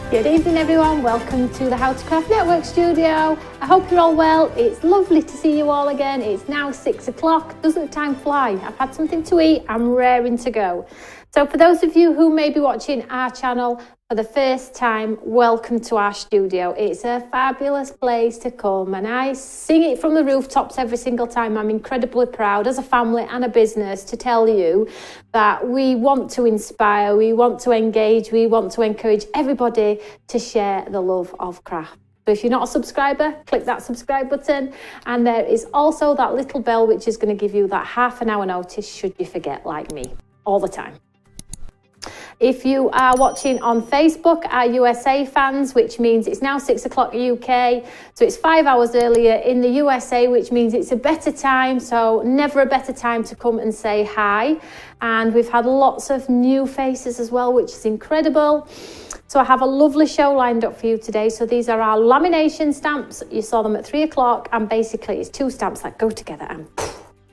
Good evening everyone, welcome to the How to Craft Network studio. I hope you're all well. It's lovely to see you all again. It's now 6 o'clock. Doesn't time fly? I've had something to eat, I'm raring to go. So for those of you who may be watching our channel for the first time, welcome to our studio. It's a fabulous place to come and I sing it from the rooftops every single time. I'm incredibly proud as a family and a business to tell you that we want to inspire, we want to engage, we want to encourage everybody to share the love of craft. So if you're not a subscriber, click that subscribe button, and there is also that little bell which is going to give you that half an hour notice should you forget, like me, all the time. If you are watching on Facebook, our USA fans, which means it's now 6 o'clock UK, so it's 5 hours earlier in the USA, which means it's a better time, so never a better time to come and say hi. And we've had lots of new faces as well, which is incredible. So I have a lovely show lined up for you today. So these are our lamination stamps. You saw them at 3 o'clock, and basically it's two stamps that go together and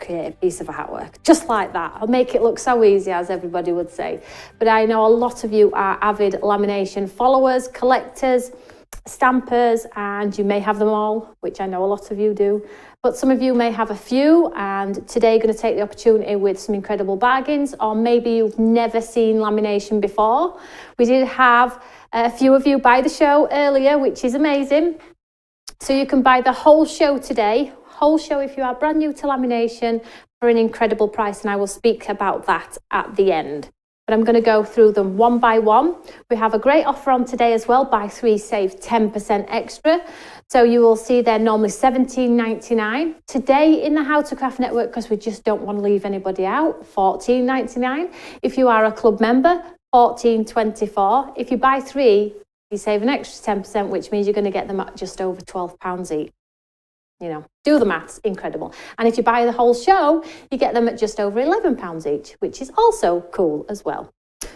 create a piece of artwork, just like that. I'll make it look so easy, as everybody would say. But I know a lot of you are avid lamination followers, collectors, stampers, and you may have them all, which I know a lot of you do. But some of you may have a few, and today you're going to take the opportunity with some incredible bargains, or maybe you've never seen lamination before. We did have a few of you buy the show earlier, which is amazing. So you can buy the whole show today, whole show if you are brand new to lamination, for an incredible price, and I will speak about that at the end. But I'm going to go through them one by one. We have a great offer on today as well. Buy three, save 10% extra. So you will see they're normally $17.99. Today in the How to Craft Network, because we just don't want to leave anybody out, $14.99. If you are a club member, $14.24. If you buy three, you save an extra 10%, which means you're going to get them at just over £12 each. You know, do the maths, incredible. And if you buy the whole show, you get them at just over £11 each, which is also cool as well.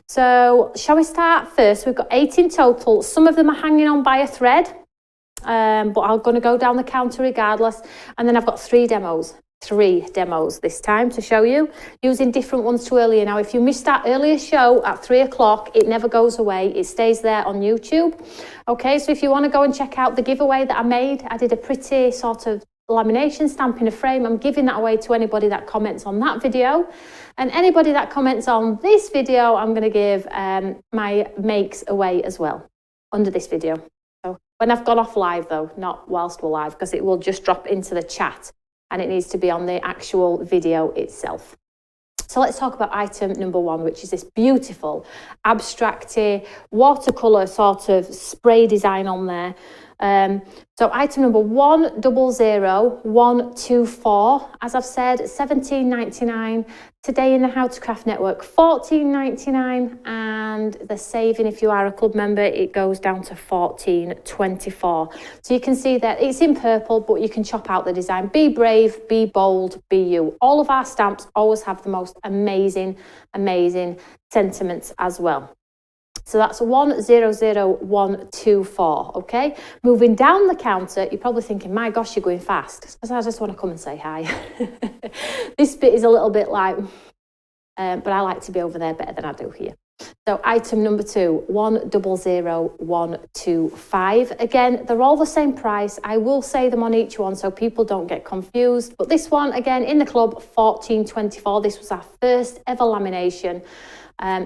So shall we start first? We've got 8 in total. Some of them are hanging on by a thread, but I'm going to go down the counter regardless. And then I've got three demos this time to show you, using different ones to earlier. Now, if you missed that earlier show at 3 o'clock, it never goes away. It stays there on YouTube. Okay, so if you want to go and check out the giveaway that I made, I did a pretty sort of lamination stamp in a frame. I'm giving that away to anybody that comments on that video. And anybody that comments on this video, I'm going to give my makes away as well under this video. So when I've gone off live though, not whilst we're live, because it will just drop into the chat. And it needs to be on the actual video itself. So let's talk about item number one, which is this beautiful abstracty watercolour sort of spray design on there. So item number 100124, as I've said, $17.99. Today in the How to Craft Network, $14.99, and the saving, if you are a club member, it goes down to $14.24. So you can see that it's in purple, but you can chop out the design. Be brave, be bold, be you. All of our stamps always have the most amazing sentiments as well. So that's 100124, okay? Moving down the counter, you're probably thinking, my gosh, you're going fast. It's because I just want to come and say hi. This bit is a little bit like, but I like to be over there better than I do here. So item number 2, 100125. Again, they're all the same price. I will say them on each one so people don't get confused. But this one, again, in the club, $14.24. This was our first ever lamination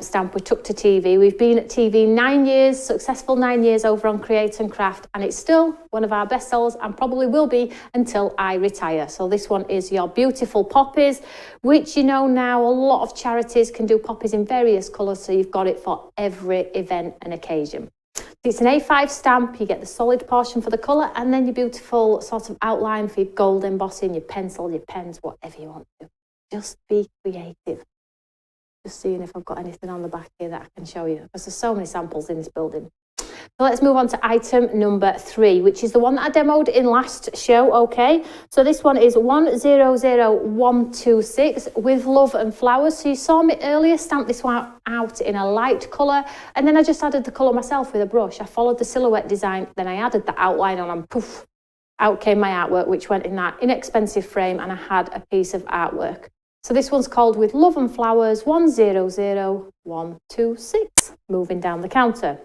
stamp we took to TV. We've been at TV 9 years, successful 9 years over on Create and Craft, and it's still one of our best sellers and probably will be until I retire. So this one is your beautiful poppies, which you know now a lot of charities can do poppies in various colours, so you've got it for every event and occasion. It's an A5 stamp, you get the solid portion for the colour, and then your beautiful sort of outline for your gold embossing, your pencil, your pens, whatever you want to do. Just be creative. Just seeing if I've got anything on the back here that I can show you, because there's so many samples in this building. So let's move on to item number 3, which is the one that I demoed in last show, okay? So this one is 100126 with love and flowers. So you saw me earlier stamp this one out in a light colour, and then I just added the colour myself with a brush. I followed the silhouette design, then I added the outline on, and poof, out came my artwork, which went in that inexpensive frame, and I had a piece of artwork. So this one's called With Love and Flowers 100126, moving down the counter.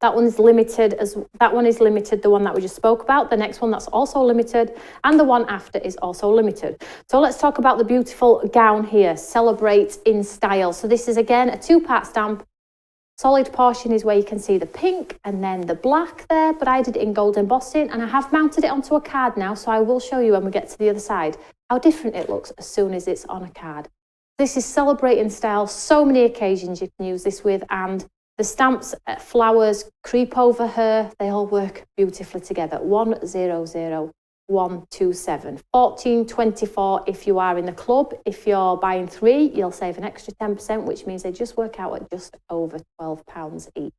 That one is limited, the one that we just spoke about. The next one that's also limited, and the one after is also limited. So let's talk about the beautiful gown here, Celebrate in Style. So this is again a 2-part stamp. Solid portion is where you can see the pink and then the black there, but I did it in gold embossing, and I have mounted it onto a card now, so I will show you when we get to the other side how different it looks as soon as it's on a card. This is Celebrate in Style. So many occasions you can use this with, and the stamps, flowers, creep over her, they all work beautifully together. 100127, 1424 if you are in the club. If you're buying 3, you'll save an extra 10%, which means they just work out at just over £12 each.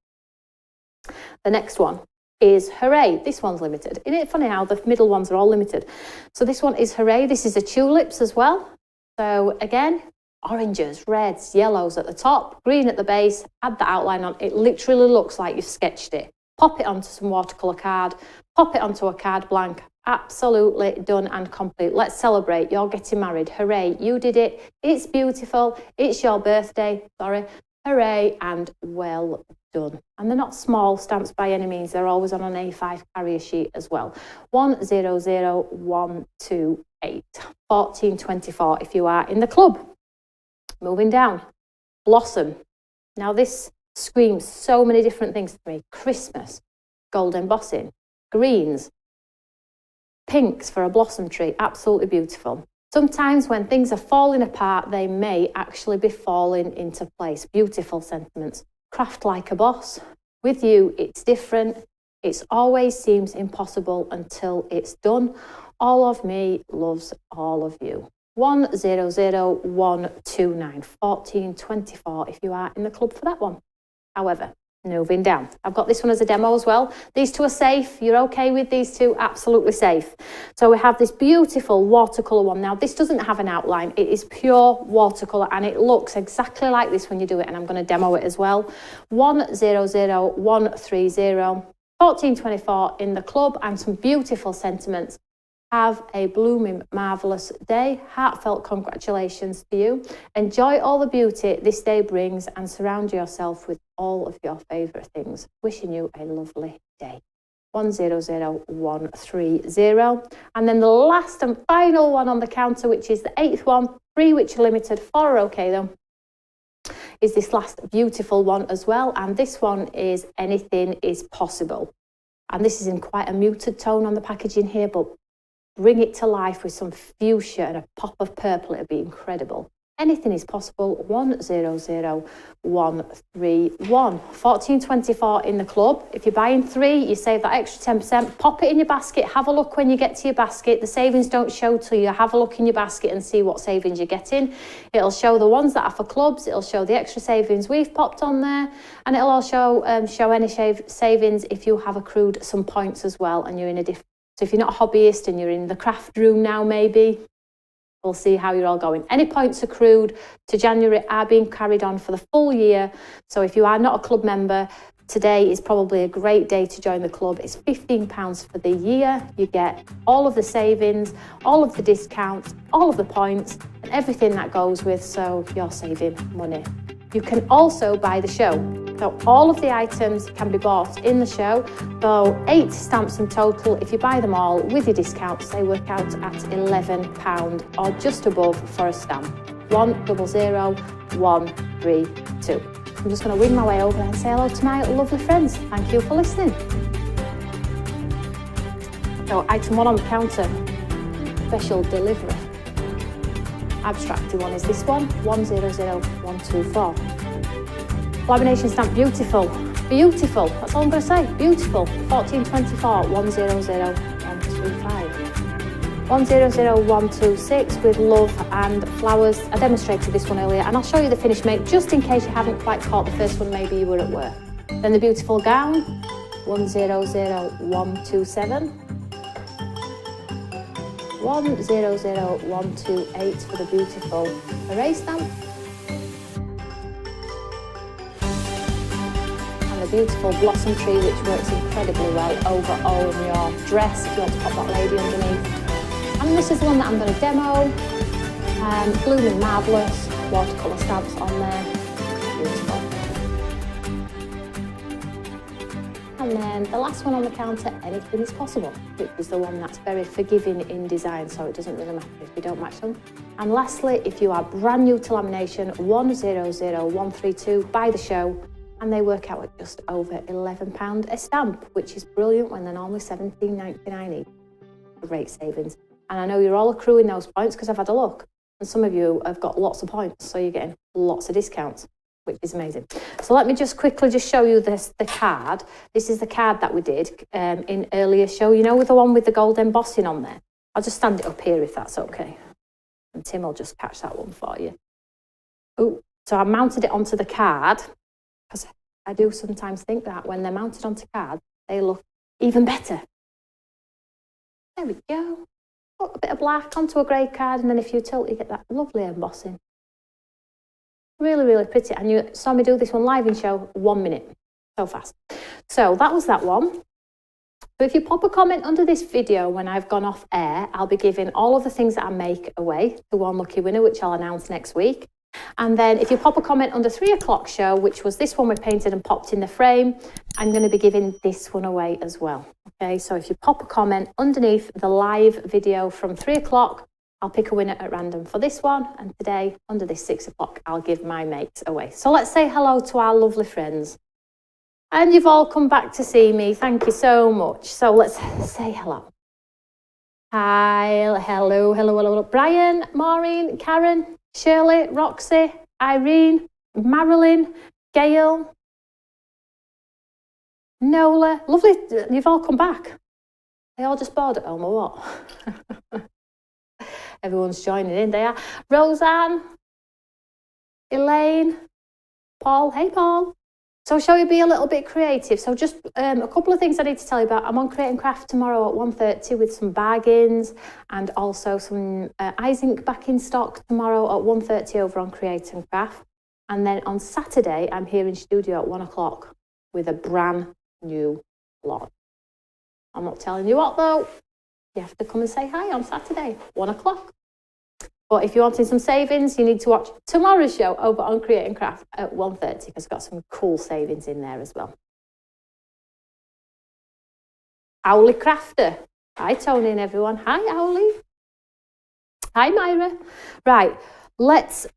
The next one is Hooray. This one's limited. Isn't it funny how the middle ones are all limited? So this one is Hooray. This is a tulips as well. So again, oranges, reds, yellows at the top, green at the base, add the outline on. It literally looks like you've sketched it. Pop it onto some watercolour card, pop it onto a card blank. Absolutely done and complete. Let's celebrate. You're getting married. Hooray, you did it. It's beautiful. It's your birthday. Sorry. Hooray and well done. And they're not small stamps by any means. They're always on an A5 carrier sheet as well. 100128, 1424 if you are in the club. Moving down, Blossom. Now this screams so many different things to me. Christmas, gold embossing, greens, pinks for a blossom tree, absolutely beautiful. Sometimes when things are falling apart, they may actually be falling into place. Beautiful sentiments. Craft like a boss. With you, it's different. It always seems impossible until it's done. All of me loves all of you. 100129, 1424 if you are in the club for that one. However, moving down, I've got this one as a demo as well. These two are safe. You're okay with these two? Absolutely safe. So we have this beautiful watercolour one. Now this doesn't have an outline. It is pure watercolour and it looks exactly like this when you do it, and I'm going to demo it as well. 100130, 1424 in the club, and some beautiful sentiments. Have a blooming, marvellous day. Heartfelt congratulations to you. Enjoy all the beauty this day brings and surround yourself with all of your favourite things. Wishing you a lovely day. 100130. And then the last and final one on the counter, which is the 8th one, 3 which are limited, 4 are okay though, is this last beautiful one as well. And this one is Anything is Possible. And this is in quite a muted tone on the packaging here, but bring it to life with some fuchsia and a pop of purple. It'll be incredible. Anything is possible. 100131, 1424 in the club. If you're buying 3, you save that extra 10%. Pop it in your basket. Have a look when you get to your basket. The savings don't show till you have a look in your basket and see what savings you're getting. It'll show the ones that are for clubs. It'll show the extra savings we've popped on there, and it'll also show any savings if you have accrued some points as well, and you're in a different. So if you're not a hobbyist and you're in the craft room now, maybe, we'll see how you're all going. Any points accrued to January are being carried on for the full year. So if you are not a club member, today is probably a great day to join the club. It's £15 for the year. You get all of the savings, all of the discounts, all of the points, and everything that goes with, so you're saving money. You can also buy the show. So all of the items can be bought in the show. So 8 stamps in total. If you buy them all with your discounts, they work out at £11 or just above for a stamp. 100132. I'm just going to wing my way over and say hello to my lovely friends. Thank you for listening. So item 1 on the counter, special delivery. Abstracted one is this one, 100124. Lamination stamp, beautiful, beautiful. That's all I'm going to say, beautiful. 1424, 100125. 100126 with love and flowers. I demonstrated this one earlier, and I'll show you the finished make just in case you haven't quite caught the first one. Maybe you were at work. Then the beautiful gown, 100127. 100128 for the beautiful Hooray Stamp. And the beautiful blossom tree, which works incredibly well over all of your dress if you want to pop that lady underneath. And this is the one that I'm going to demo. Blooming Marvellous, watercolour stamps on there. Beautiful. And then the last one on the counter, anything is possible, which is the one that's very forgiving in design, so it doesn't really matter if we don't match them. And lastly, if you are brand new to lamination, 100132, buy the show, and they work out at just over £11 a stamp, which is brilliant when they're normally £17.99 each. Great savings. And I know you're all accruing those points because I've had a look. And some of you have got lots of points, so you're getting lots of discounts, which is amazing. So let me just quickly show you the card. This is the card that we did in earlier show, you know, with the one with the gold embossing on there. I'll just stand it up here if that's okay. And Tim will just catch that one for you. Oh, so I mounted it onto the card because I do sometimes think that when they're mounted onto cards, they look even better. There we go. Put a bit of black onto a grey card, and then if you tilt, you get that lovely embossing. Really, really pretty. And you saw me do this one live in show, 1 minute. So fast. So that was that one. So if you pop a comment under this video when I've gone off air, I'll be giving all of the things that I make away to one lucky winner, which I'll announce next week. And then if you pop a comment under 3 o'clock show, which was this one we painted and popped in the frame, I'm going to be giving this one away as well. Okay, so if you pop a comment underneath the live video from 3 o'clock, I'll pick a winner at random for this one. And today, under this 6 o'clock, I'll give my mates away. So let's say hello to our lovely friends. And you've all come back to see me. Thank you so much. So let's say hello. Hi, hello, hello, hello. Brian, Maureen, Karen, Shirley, Roxy, Irene, Marilyn, Gail, Nola. Lovely, you've all come back. They all just bored at home or what? Everyone's joining in there. Roseanne, Elaine, Paul. Hey, Paul. So shall we be a little bit creative? So just a couple of things I need to tell you about. I'm on Create and Craft tomorrow at 1:30 with some bargains and also some eyes ink back in stock tomorrow at 1:30 over on Create and Craft. And then on Saturday, I'm here in studio at 1 o'clock with a brand new lot. I'm not telling you what though. You have to come and say hi on Saturday, 1 o'clock. But if you're wanting some savings, you need to watch tomorrow's show over on Create and Craft at 1:30 because I've got some cool savings in there as well. Owly Crafter. Hi, Tony and everyone. Hi, Owly. Hi, Myra. Right, let's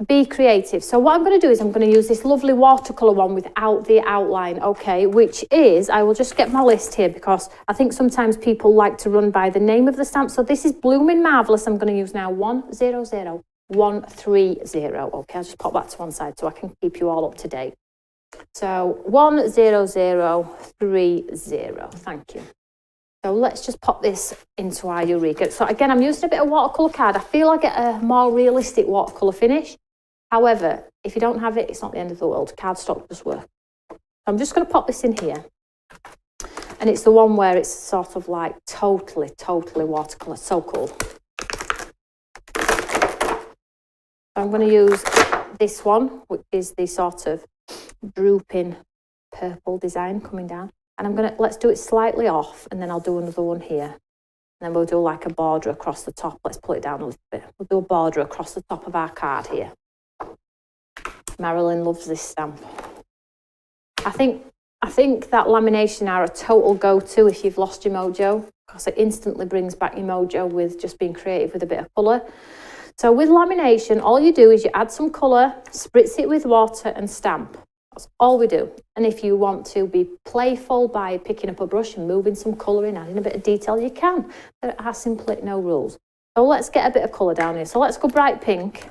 be creative. So what I'm going to do is I'm going to use this lovely watercolour one without the outline, okay, which is, I will just get my list here because I think sometimes people like to run by the name of the stamp. So this is Blooming Marvellous. I'm going to use now 100130. Okay, I'll just pop that to one side so I can keep you all up to date. So 10030. Thank you. So let's just pop this into our Eureka. So again, I'm using a bit of watercolour card. I feel I get a more realistic watercolour finish. However, if you don't have it, it's not the end of the world. Cardstock does work. So I'm just going to pop this in here. And it's the one where it's sort of like totally watercolour. So cool. So I'm going to use this one, which is the sort of drooping purple design coming down. And let's do it slightly off, and then I'll do another one here. And then we'll do like a border across the top. Let's pull it down a little bit. We'll do a border across the top of our card here. Marilyn loves this stamp. I think that lamination are a total go-to if you've lost your mojo, because it instantly brings back your mojo with just being creative with a bit of colour. So with lamination, all you do is you add some colour, spritz it with water and stamp. That's all we do. And if you want to be playful by picking up a brush and moving some colour in, adding a bit of detail, you can. There are simply no rules. So let's get a bit of colour down here. So let's go bright pink.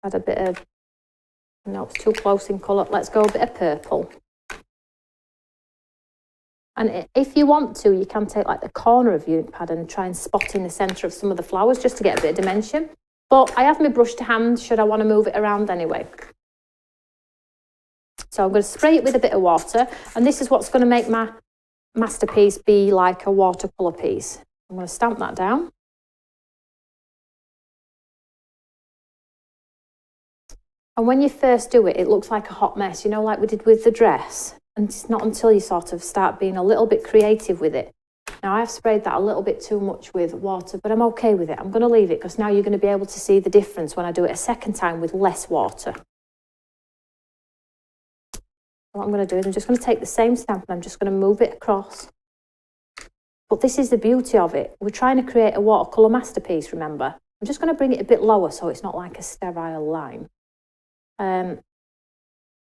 Add a bit of, no, it's too close in colour. Let's go a bit of purple. And if you want to, you can take like the corner of your ink pad and try and spot in the centre of some of the flowers just to get a bit of dimension. But I have my brush to hand should I want to move it around anyway. So I'm going to spray it with a bit of water. And this is what's going to make my masterpiece be like a watercolour piece. I'm going to stamp that down. And when you first do it, it looks like a hot mess, you know, like we did with the dress. And it's not until you sort of start being a little bit creative with it Now I've sprayed that a little bit too much with water, but I'm okay with it. I'm going to leave it because now you're going to be able to see the difference when I do it a second time with less water. What I'm going to do is I'm just going to take the same stamp and I'm just going to move it across. But this is the beauty of it. We're trying to create a watercolour masterpiece, remember? I'm just going to bring it a bit lower so it's not like a sterile line.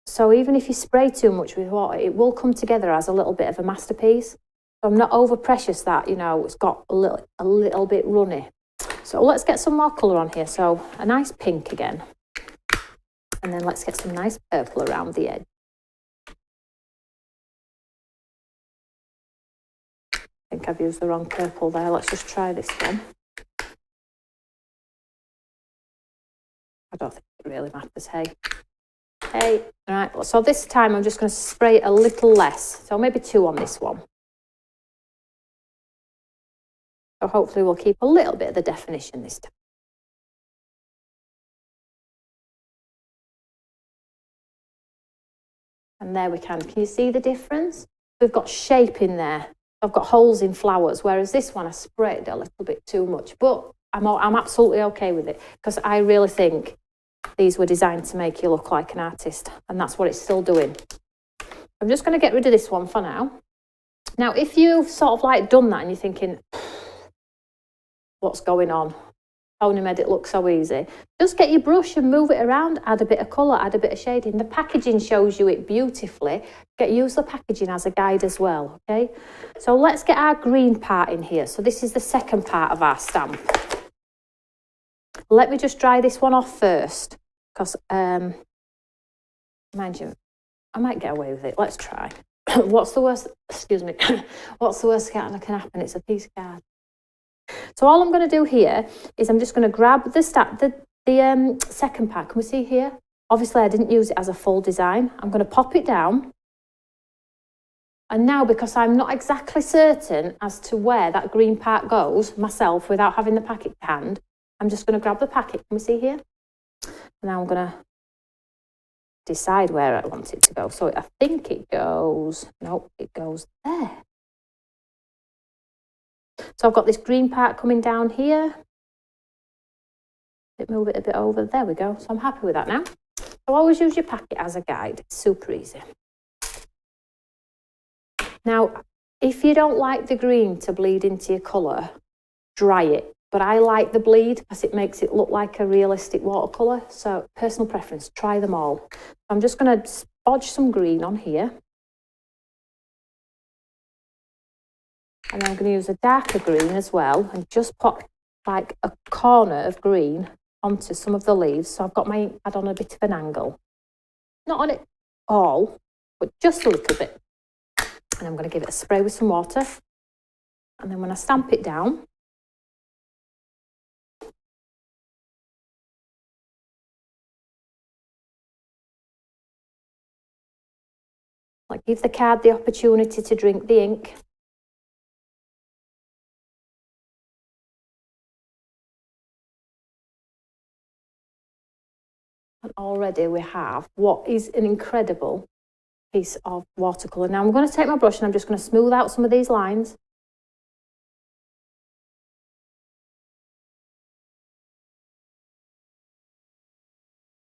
So even if you spray too much with water, it will come together as a little bit of a masterpiece. So I'm not over precious that, you know, it's got a little bit runny. So let's get some more colour on here. So a nice pink again. And then let's get some nice purple around the edge. I think I've used the wrong purple there. Let's just try this one. I don't think it really matters, hey. Hey, all right, so this time I'm just going to spray it a little less. So maybe 2 on this one. So hopefully we'll keep a little bit of the definition this time. And there we can. Can you see the difference? We've got shape in there. I've got holes in flowers, whereas this one I sprayed a little bit too much, but I'm absolutely okay with it because I really think these were designed to make you look like an artist, and that's what it's still doing. I'm just going to get rid of this one for now. Now, if you've sort of like done that and you're thinking, what's going on? Tony made it look so easy. Just get your brush and move it around, add a bit of colour, add a bit of shading. The packaging shows you it beautifully. Use the packaging as a guide as well, okay? So let's get our green part in here. So this is the second part of our stamp. Let me just dry this one off first, because, mind you, I might get away with it. Let's try. What's the worst, excuse me, what's the worst that can happen? It's a piece of card. So all I'm going to do here is I'm just going to grab the second part. Can we see here? Obviously, I didn't use it as a full design. I'm going to pop it down. And now, because I'm not exactly certain as to where that green part goes myself without having the packet to hand, I'm just going to grab the packet. Can we see here? And now I'm going to decide where I want it to go. So I think it goes, nope, it goes there. So I've got this green part coming down here. Move it a bit over. There we go. So I'm happy with that now. So always use your packet as a guide. It's super easy. Now, if you don't like the green to bleed into your colour, dry it. But I like the bleed because it makes it look like a realistic watercolour. So personal preference, try them all. I'm just going to bodge some green on here. And I'm going to use a darker green as well and just pop like a corner of green onto some of the leaves. So I've got my ink pad on a bit of an angle. Not on it all, but just a little bit. And I'm going to give it a spray with some water. And then when I stamp it down, like give the card the opportunity to drink the ink. And already we have what is an incredible piece of watercolour. Now I'm going to take my brush and I'm just going to smooth out some of these lines.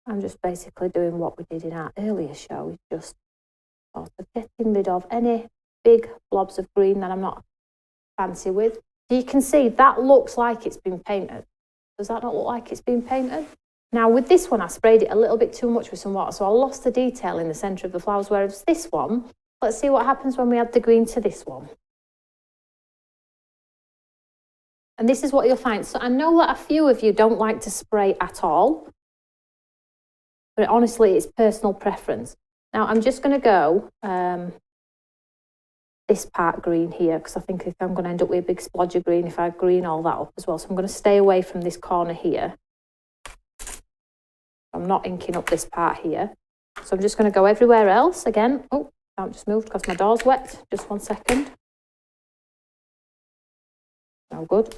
I'm just basically doing what we did in our earlier show, just sort of getting rid of any big blobs of green that I'm not fancy with. You can see that looks like it's been painted. Does that not look like it's been painted? Now with this one, I sprayed it a little bit too much with some water, so I lost the detail in the centre of the flowers, whereas this one, let's see what happens when we add the green to this one. And this is what you'll find. So I know that a few of you don't like to spray at all, but honestly, it's personal preference. Now I'm just going to go this part green here, because I think if I'm going to end up with a big splodge of green if I green all that up as well. So I'm going to stay away from this corner here. I'm not inking up this part here. So I'm just going to go everywhere else again. Oh, I just moved because my door's wet. Just 1 second. No good.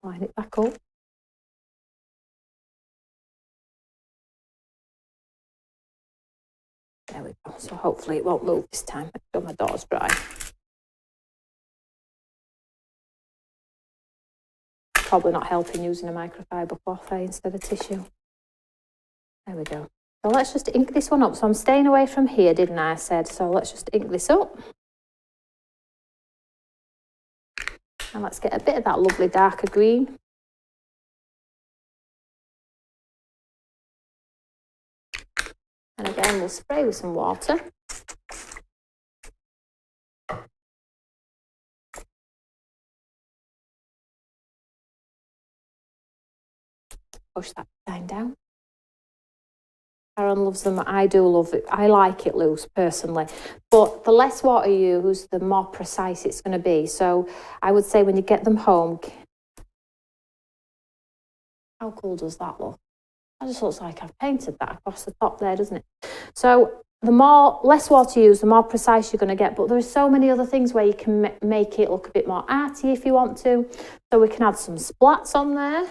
Line it back up. There we go. So hopefully it won't move this time. Make sure my door's dry. probably not helping using a microfiber cloth instead of tissue. There we go. So let's just ink this one up. So I'm staying away from here, didn't I said? So let's just ink this up. And let's get a bit of that lovely darker green. And again, we'll spray with some water. Push that design down. Karen loves them. I do love it. I like it loose personally, but the less water you use, the more precise it's going to be. So I would say when you get them home, how cool does that look? That just looks like I've painted that across the top there, doesn't it? So the less water you use, the more precise you're going to get. But there's so many other things where you can make it look a bit more arty if you want to. So we can add some splats on there.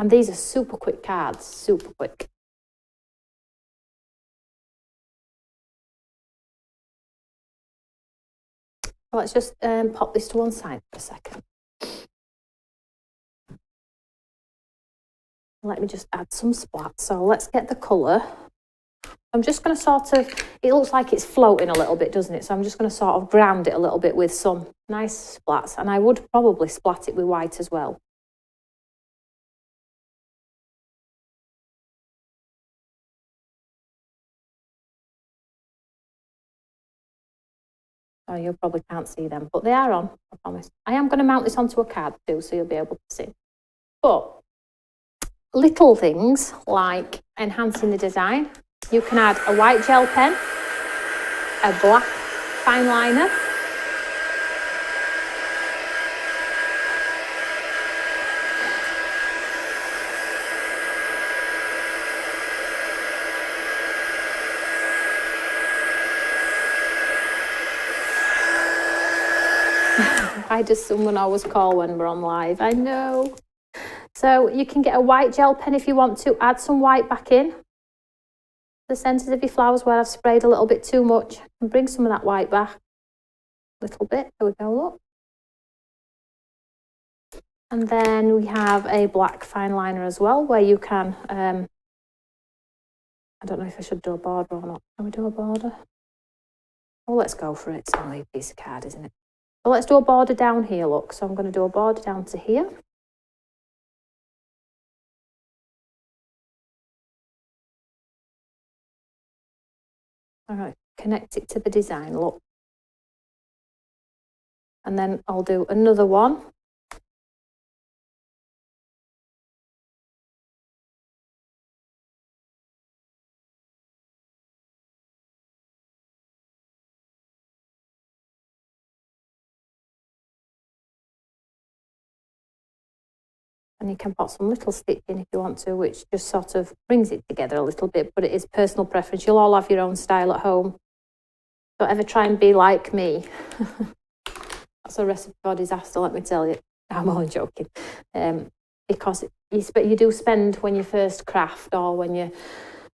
And these are super quick cards, super quick. Let's just pop this to one side for a second. Let me just add some splats. So let's get the colour. I'm just going to sort of, it looks like it's floating a little bit, doesn't it? So I'm just going to sort of ground it a little bit with some nice splats. And I would probably splat it with white as well. Oh, you probably can't see them, but they are on, I promise. I am going to mount this onto a card too, so you'll be able to see. But little things like enhancing the design. You can add a white gel pen, a black fine liner, why does someone always call when we're on live? I know. So you can get a white gel pen if you want to. Add some white back in the centres of your flowers where I've sprayed a little bit too much. And bring some of that white back a little bit. There we go, look. And then we have a black fine liner as well where you can, I don't know if I should do a border or not. Can we do a border? Oh, let's go for it. It's only a piece of card, isn't it? So let's do a border down here, look. So I'm going to do a border down to here. All right, connect it to the design, look. And then I'll do another one. And you can put some little stitch in if you want to, which just sort of brings it together a little bit, but it is personal preference. You'll all have your own style at home. Don't ever try and be like me. That's a recipe for disaster, let me tell you. I'm only joking. Because you do spend, when you first craft or when you're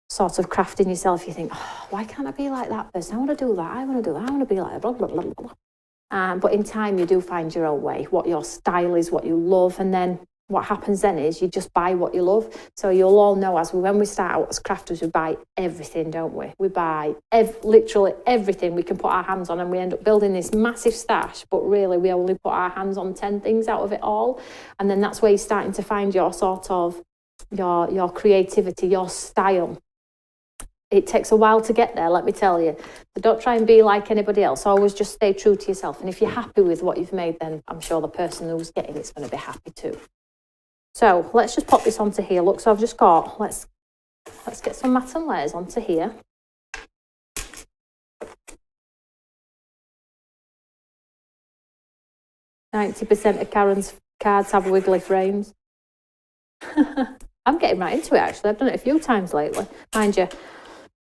sort of crafting yourself, you think, oh, why can't I be like that person? I want to do that, I want to do that, I want to be like that, blah, blah, blah, blah. But in time, you do find your own way, what your style is, what you love, and then what happens then is you just buy what you love. So you'll all know when we start out as crafters, we buy everything, don't we? We buy literally everything we can put our hands on, and we end up building this massive stash, but really we only put our hands on 10 things out of it all. And then that's where you're starting to find your sort of, your creativity, your style. It takes a while to get there, let me tell you. So don't try and be like anybody else. Always just stay true to yourself. And if you're happy with what you've made, then I'm sure the person who's getting it's going to be happy too. So let's just pop this onto here. Look, so I've just got, let's get some matte and layers onto here. %of Karen's cards have wiggly frames. I'm getting right into it, actually. I've done it a few times lately. Mind you,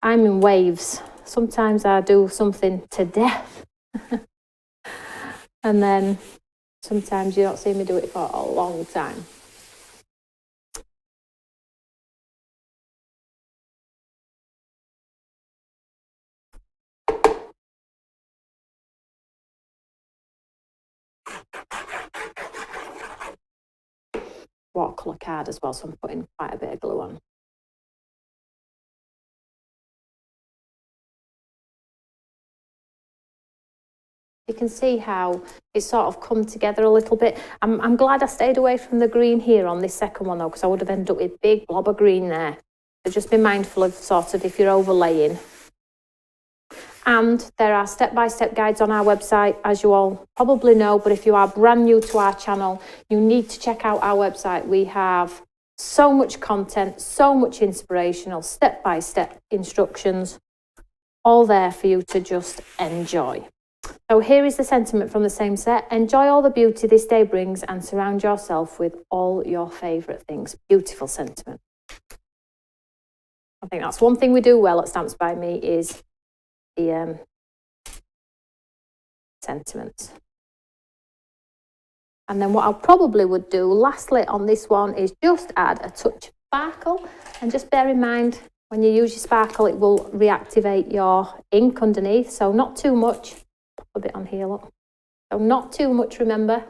I'm in waves. Sometimes I do something to death. And then sometimes you don't see me do it for a long time. watercolour card as well, so I'm putting quite a bit of glue on. You can see how it's sort of come together a little bit. I'm glad I stayed away from the green here on this second one though, because I would have ended up with a big blob of green there. So just be mindful of sort of if you're overlaying. And there are step-by-step guides on our website, as you all probably know, but if you are brand new to our channel, you need to check out our website. We have so much content, so much inspirational, step-by-step instructions, all there for you to just enjoy. So here is the sentiment from the same set. Enjoy all the beauty this day brings and surround yourself with all your favourite things. Beautiful sentiment. I think that's one thing we do well at Stamps by Me is the sentiments. And then what I probably would do lastly on this one is just add a touch of sparkle, and just bear in mind when you use your sparkle it will reactivate your ink underneath, so not too much. Pop a bit on here, look. So not too much, remember,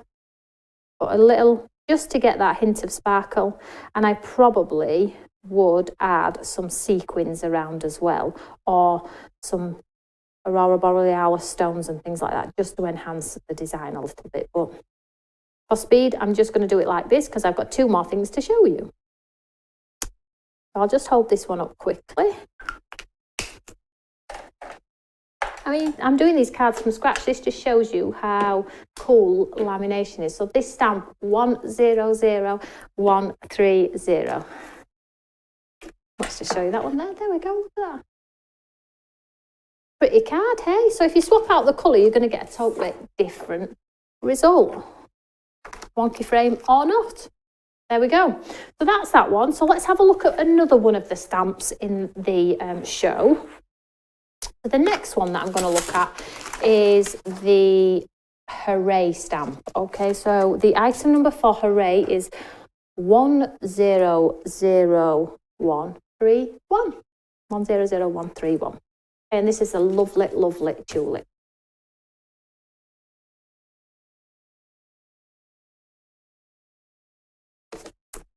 but a little just to get that hint of sparkle. And I probably would add some sequins around as well, or some Aurora Borealis stones and things like that, just to enhance the design a little bit. But for speed, I'm just going to do it like this because I've got two more things to show you. I'll just hold this one up quickly. I mean, I'm doing these cards from scratch. This just shows you how cool lamination is. So this stamp 100130. Let's just show you that one there. There we go. Look at that. Pretty card, hey? So if you swap out the colour, you're going to get a totally different result. Wonky frame or not. There we go. So that's that one. So let's have a look at another one of the stamps in the show. So the next one that I'm going to look at is the Hooray Stamp. Okay, so the item number for Hooray is 100131. 100131. And this is a lovely, lovely tulip.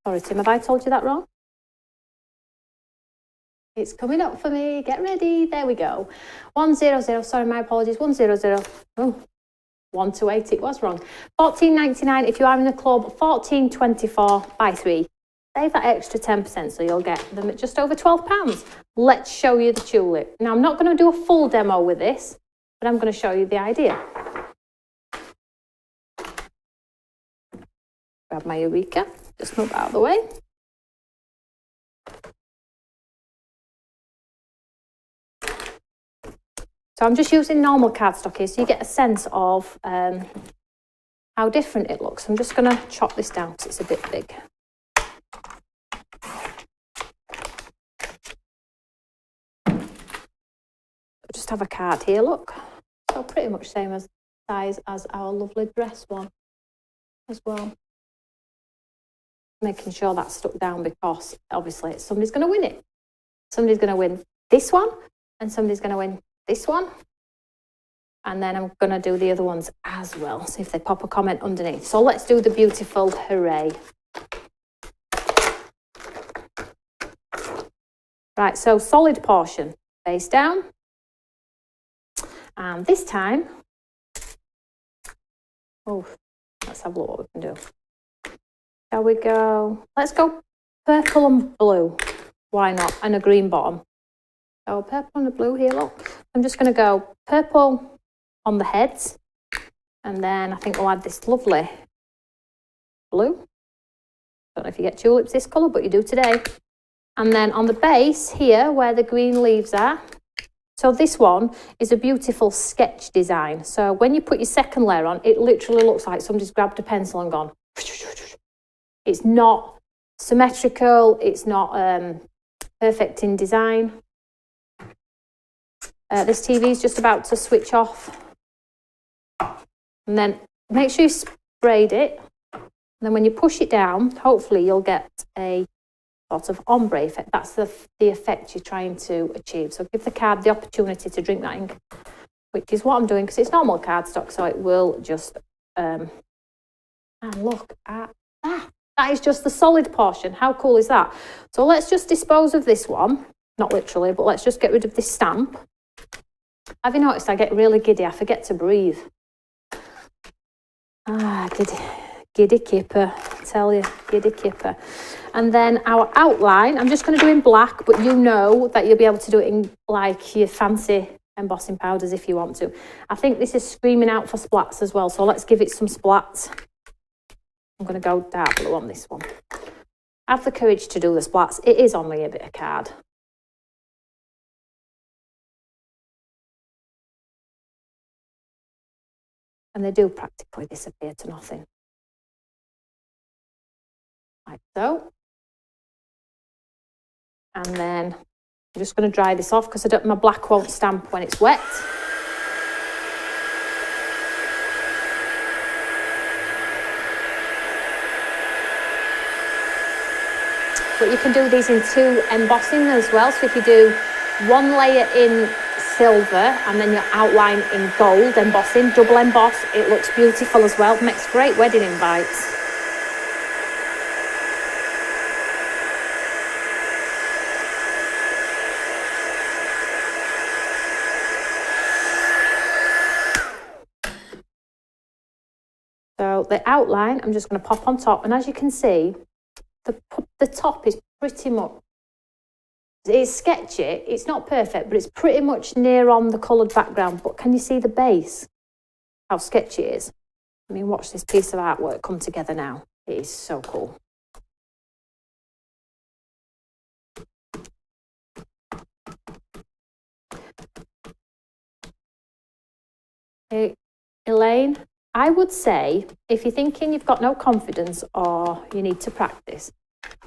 Sorry, Tim, have I told you that wrong? It's coming up for me. Get ready. There we go. 100. Sorry, my apologies. 100. Oh, 128. It was wrong. $14.99 if you are in the club. $14.24 by 3. Save that extra 10%, so you'll get them at just over £12. Let's show you the tulip. Now, I'm not going to do a full demo with this, but I'm going to show you the idea. Grab my Eureka. Just move out of the way. So I'm just using normal cardstock here, so you get a sense of how different it looks. I'm just going to chop this down because it's a bit big. Just have a card here, look. So pretty much same as size as our lovely dress one as well. Making sure that's stuck down because obviously somebody's going to win it. Somebody's going to win this one and somebody's going to win this one. And then I'm going to do the other ones as well. See if they pop a comment underneath. So let's do the beautiful Hooray. Right, so solid portion, face down. And this time, oh, let's have a look what we can do. Shall we go? Let's go purple and blue. Why not? And a green bottom. So purple and a blue here, look. I'm just going to go purple on the heads. And then I think we'll add this lovely blue. Don't know if you get tulips this colour, but you do today. And then on the base here, where the green leaves are, so this one is a beautiful sketch design. So when you put your second layer on, it literally looks like somebody's grabbed a pencil and gone. It's not symmetrical. It's not perfect in design. This TV is just about to switch off. And then make sure you sprayed it. And then when you push it down, hopefully you'll get a sort of ombre effect. That's the effect you're trying to achieve. So give the card the opportunity to drink that ink, which is what I'm doing because it's normal cardstock, so it will just and look at that. That is just the solid portion. How cool is that? So let's just dispose of this one. Not literally, but let's just get rid of this stamp. Have you noticed I get really giddy? I forget to breathe. Ah, giddy kipper. I tell you, giddy kipper. And then our outline, I'm just going to do in black, but you know that you'll be able to do it in like your fancy embossing powders if you want to. I think this is screaming out for splats as well, so let's give it some splats. I'm going to go dark blue on this one. Have the courage to do the splats. It is only a bit of card. And they do practically disappear to nothing. Like so. And then I'm just going to dry this off because my black won't stamp when it's wet. But you can do these in 2 embossing as well. So if you do 1 layer in silver and then your outline in gold embossing, double emboss, it looks beautiful as well. Makes great wedding invites. So the outline, I'm just going to pop on top, and as you can see, the top is pretty much, it's sketchy, it's not perfect, but it's pretty much near on the coloured background. But can you see the base? How sketchy it is? I mean, watch this piece of artwork come together now. It is so cool. Hey, Elaine, I would say if you're thinking you've got no confidence or you need to practice,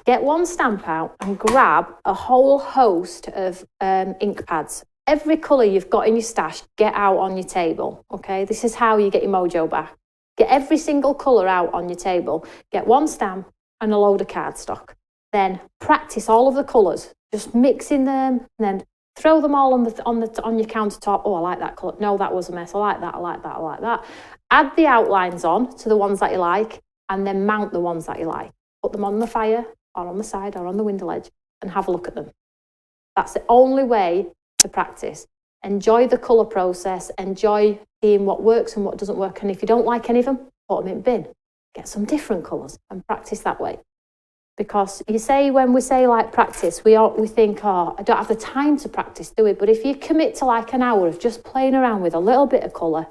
get 1 stamp out and grab a whole host of ink pads. Every colour you've got in your stash, get out on your table, okay? This is how you get your mojo back. Get every single colour out on your table. Get 1 stamp and a load of cardstock. Then practice all of the colours, just mixing them, and then throw them all on your countertop. Oh, I like that colour. No, that was a mess. I like that, I like that, I like that. Add the outlines on to the ones that you like, and then mount the ones that you like. Put them on the fire, or on the side, or on the window ledge, and have a look at them. That's the only way to practice. Enjoy the colour process, enjoy seeing what works and what doesn't work, and if you don't like any of them, put them in bin. Get some different colours and practice that way. Because you say, when we say like practice, we think, oh, I don't have the time to practice, do we? But if you commit to like an hour of just playing around with a little bit of colour,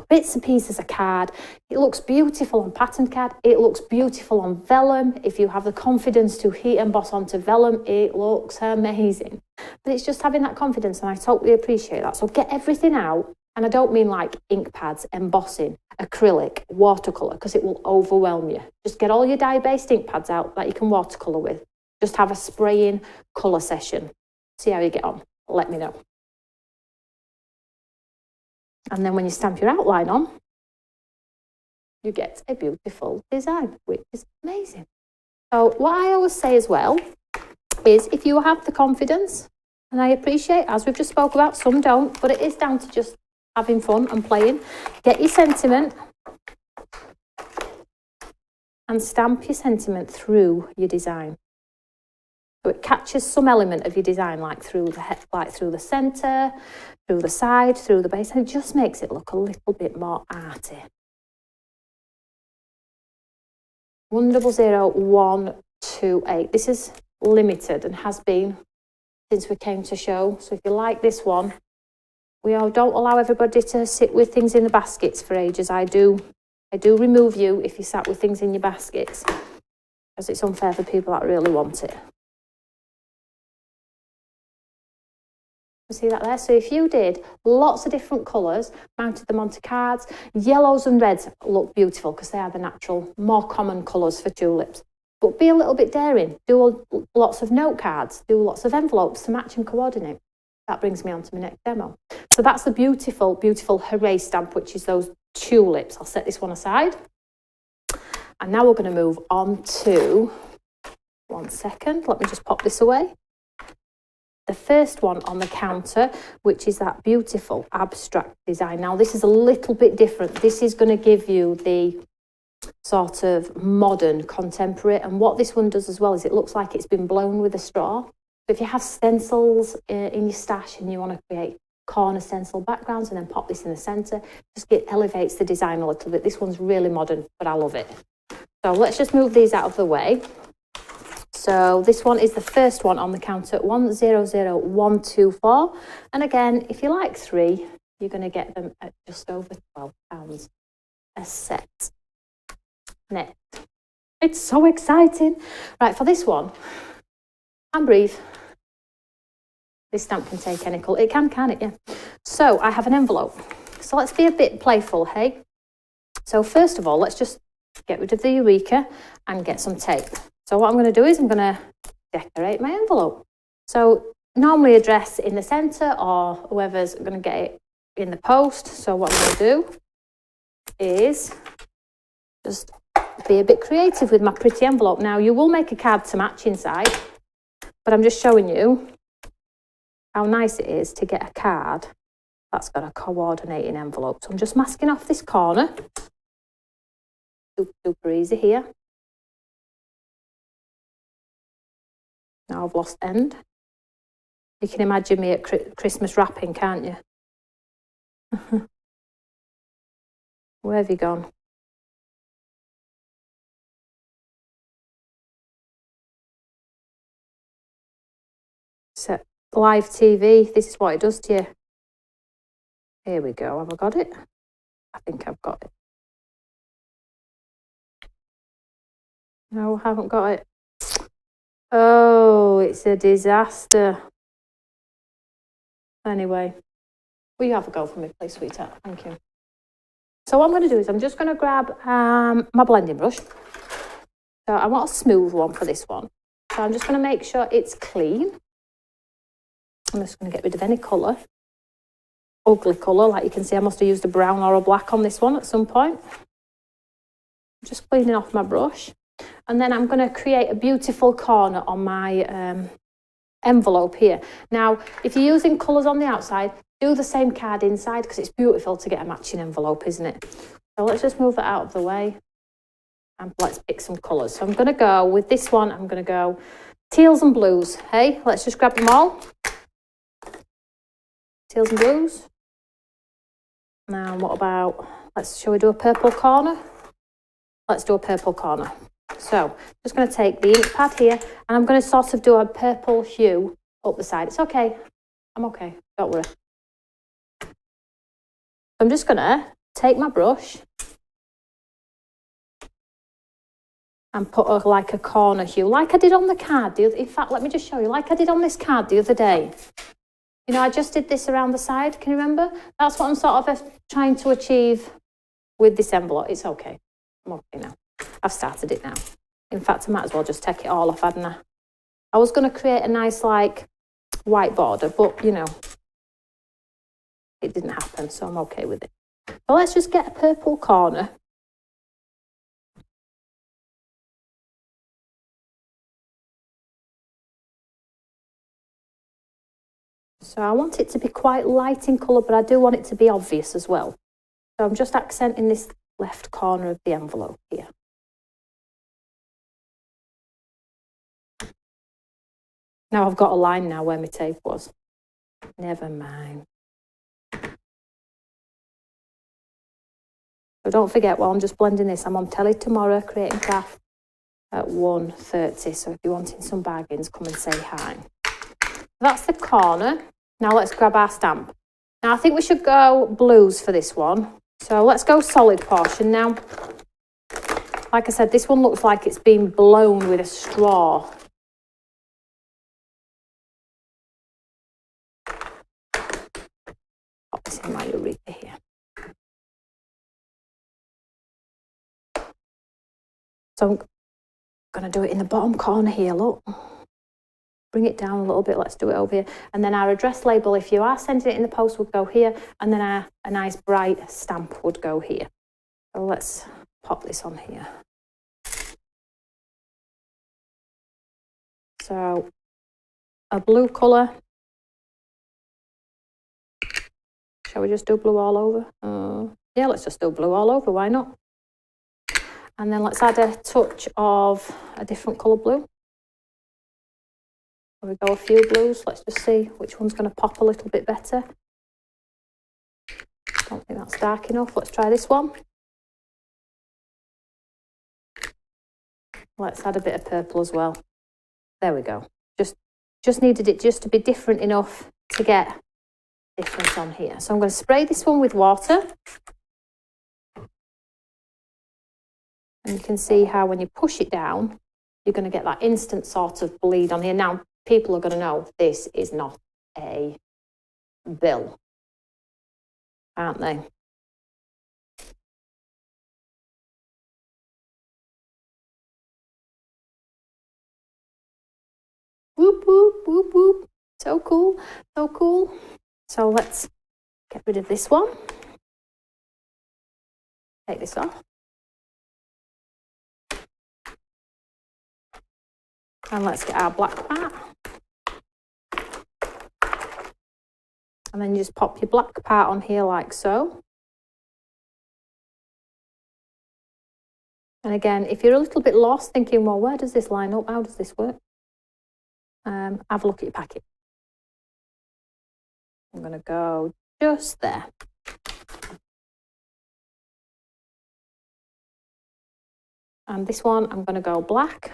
bits and pieces of card, it looks beautiful on patterned card, it looks beautiful on vellum. If you have the confidence to heat emboss onto vellum, it looks amazing. But it's just having that confidence, and I totally appreciate that. So get everything out, and I don't mean like ink pads, embossing, acrylic, watercolour, because it will overwhelm you. Just get all your dye-based ink pads out that you can watercolour with. Just have a spraying colour session. See how you get on. Let me know. And then when you stamp your outline on, you get a beautiful design, which is amazing. So what I always say as well is, if you have the confidence, and I appreciate, as we've just spoke about, some don't, but it is down to just having fun and playing. Get your sentiment and stamp your sentiment through your design. So it catches some element of your design, like through the centre, through the side, through the base, and it just makes it look a little bit more arty. 100128. This is limited and has been since we came to show. So if you like this one, we don't allow everybody to sit with things in the baskets for ages. I do remove you if you sat with things in your baskets, because it's unfair for people that really want it. See that there? So if you did lots of different colours, mounted them onto cards, yellows and reds look beautiful because they are the natural, more common colours for tulips. But be a little bit daring. Do lots of note cards, do lots of envelopes to match and coordinate. That brings me on to my next demo. So that's the beautiful, beautiful Hooray Stamp, which is those tulips. I'll set this one aside. And now we're going to move on to, 1 second, let me just pop this away. The first one on the counter, which is that beautiful abstract design. Now, this is a little bit different. This is going to give you the sort of modern, contemporary. And what this one does as well is it looks like it's been blown with a straw. So if you have stencils in your stash and you want to create corner stencil backgrounds and then pop this in the centre, just it elevates the design a little bit. This one's really modern, but I love it. So let's just move these out of the way. So this one is the first one on the counter, 100124. And again, if you like 3, you're going to get them at just over £12 a set. Next. It's so exciting. Right, for this one, and breathe. This stamp can take any colour. It can it? Yeah. So I have an envelope. So let's be a bit playful, hey? So first of all, let's just get rid of the Eureka and get some tape. So what I'm going to do is I'm going to decorate my envelope. So normally address in the centre or whoever's going to get it in the post. So what I'm going to do is just be a bit creative with my pretty envelope. Now you will make a card to match inside, but I'm just showing you how nice it is to get a card that's got a coordinating envelope. So I'm just masking off this corner. Super easy here. Now I've lost end. You can imagine me at Christmas wrapping, can't you? Where have you gone? So live TV, this is what it does to you. Here we go. Have I got it? I think I've got it. No, I haven't got it. Oh, it's a disaster. Anyway, will you have a go for me, please, sweetheart? Thank you. So what I'm going to do is I'm just going to grab my blending brush. So I want a smooth one for this one. So I'm just going to make sure it's clean. I'm just going to get rid of any colour. Ugly colour, like you can see, I must have used a brown or a black on this one at some point. Just cleaning off my brush. And then I'm going to create a beautiful corner on my envelope here. Now, if you're using colours on the outside, do the same card inside because it's beautiful to get a matching envelope, isn't it? So let's just move that out of the way and let's pick some colours. So I'm going to go with this one. I'm going to go teals and blues. Hey, let's just grab them all. Teals and blues. Now, what about, shall we do a purple corner? Let's do a purple corner. So, just going to take the ink pad here and I'm going to sort of do a purple hue up the side. It's okay. I'm okay. Don't worry. I'm just going to take my brush and put like a corner hue, like I did on the card. In fact, let me just show you, like I did on this card the other day. You know, I just did this around the side. Can you remember? That's what I'm sort of trying to achieve with this envelope. It's okay. I'm okay now. I've started it now. In fact, I might as well just take it all off, hadn't I? I was going to create a nice, like, white border, but, you know, it didn't happen, so I'm okay with it. So let's just get a purple corner. So I want it to be quite light in colour, but I do want it to be obvious as well. So I'm just accenting this left corner of the envelope here. Now I've got a line now where my tape was. Never mind. So don't forget, while I'm just blending this, I'm on telly tomorrow, Creating Craft at 1:30. So if you're wanting some bargains, come and say hi. That's the corner. Now let's grab our stamp. Now I think we should go blues for this one. So let's go solid portion now. Like I said, this one looks like it's been blown with a straw. Pop this in my Eureka here. So I'm going to do it in the bottom corner here, look. Bring it down a little bit, let's do it over here. And then our address label, if you are sending it in the post, would go here. And then a nice bright stamp would go here. So let's pop this on here. So a blue colour. Shall we just do blue all over? Yeah, let's just do blue all over, why not? And then let's add a touch of a different colour blue. There we go, a few blues. Let's just see which one's going to pop a little bit better. Don't think that's dark enough. Let's try this one. Let's add a bit of purple as well. There we go. Just needed it just to be different enough to get difference on here. So I'm going to spray this one with water. And you can see how when you push it down, you're going to get that instant sort of bleed on here. Now, people are going to know this is not a bill, aren't they? Whoop, whoop, whoop, whoop. So cool, so cool. So let's get rid of this one. Take this off. And let's get our black part. And then you just pop your black part on here like so. And again, if you're a little bit lost thinking, well, where does this line up? How does this work? Have a look at your packet. I'm going to go just there. And this one, I'm going to go black.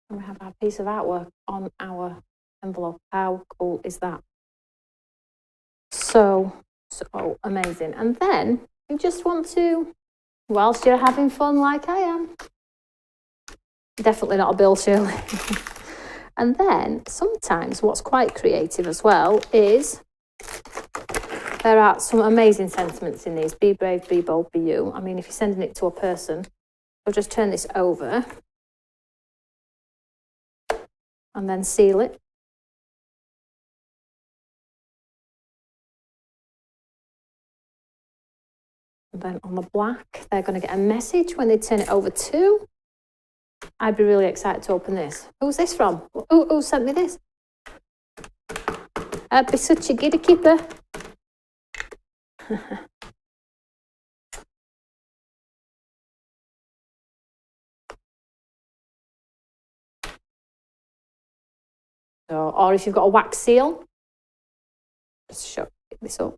And we have our piece of artwork on our envelope. How cool is that? So amazing. And then you just want to, whilst you're having fun like I am, definitely not a bill, Shirley. And then sometimes what's quite creative as well is there are some amazing sentiments in these. Be brave, be bold, be you. I mean, if you're sending it to a person, I'll just turn this over and then seal it. And then on the black, they're going to get a message when they turn it over too. I'd be really excited to open this. Who's this from? Who sent me this? I'd be such a giddy keeper. Or if you've got a wax seal, just show this up.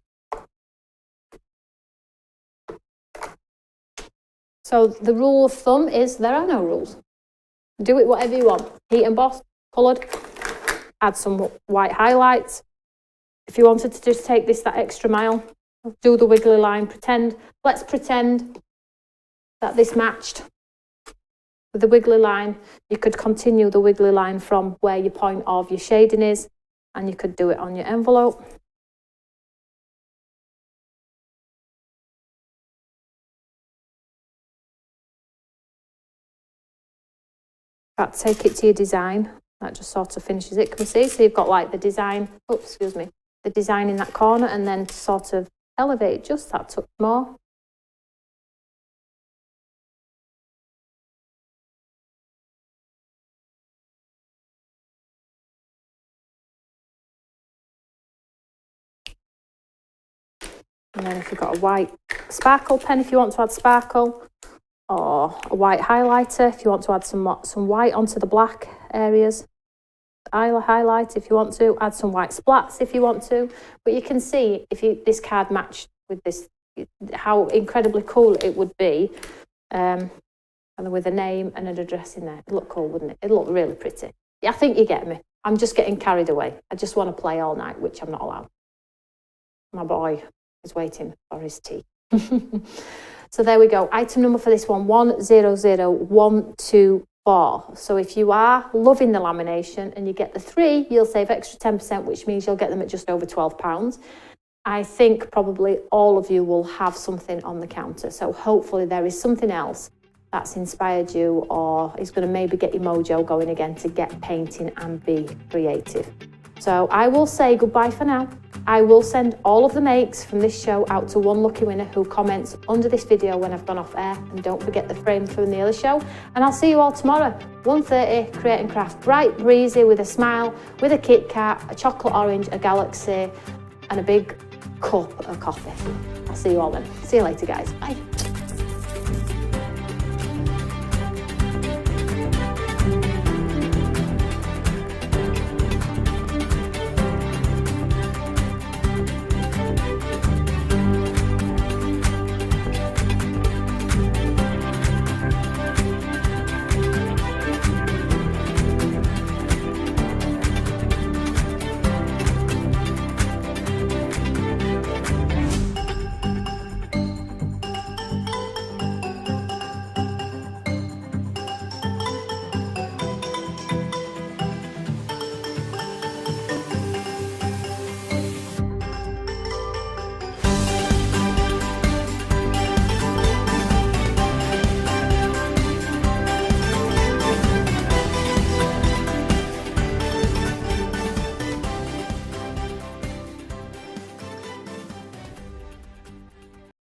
So the rule of thumb is there are no rules. Do it whatever you want. Heat embossed, coloured, add some white highlights. If you wanted to just take this that extra mile, do the wiggly line, let's pretend that this matched with the wiggly line. You could continue the wiggly line from where your point of your shading is, and you could do it on your envelope. But take it to your design. That just sort of finishes it. Can we see? So you've got like the design, the design in that corner, and then sort of elevate just that touch more. And then if you've got a white sparkle pen, if you want to add sparkle, or a white highlighter, if you want to add some white onto the black areas, highlight if you want to, add some white splats if you want to. But you can see if this card matched with this, how incredibly cool it would be, and with a name and an address in there. It'd look cool, wouldn't it? It'd look really pretty. Yeah, I think you get me. I'm just getting carried away. I just want to play all night, which I'm not allowed. My boy is waiting for his tea. So there we go. Item number for this one, 100124. So if you are loving the lamination and you get the 3, you'll save extra 10%, which means you'll get them at just over £12. I think probably all of you will have something on the counter. So hopefully there is something else that's inspired you, or is going to maybe get your mojo going again to get painting and be creative. So I will say goodbye for now. I will send all of the makes from this show out to one lucky winner who comments under this video when I've gone off air. And don't forget the frame from the other show. And I'll see you all tomorrow, 1:30, Create and Craft. Bright, breezy, with a smile, with a Kit Kat, a chocolate orange, a Galaxy, and a big cup of coffee. I'll see you all then. See you later, guys. Bye.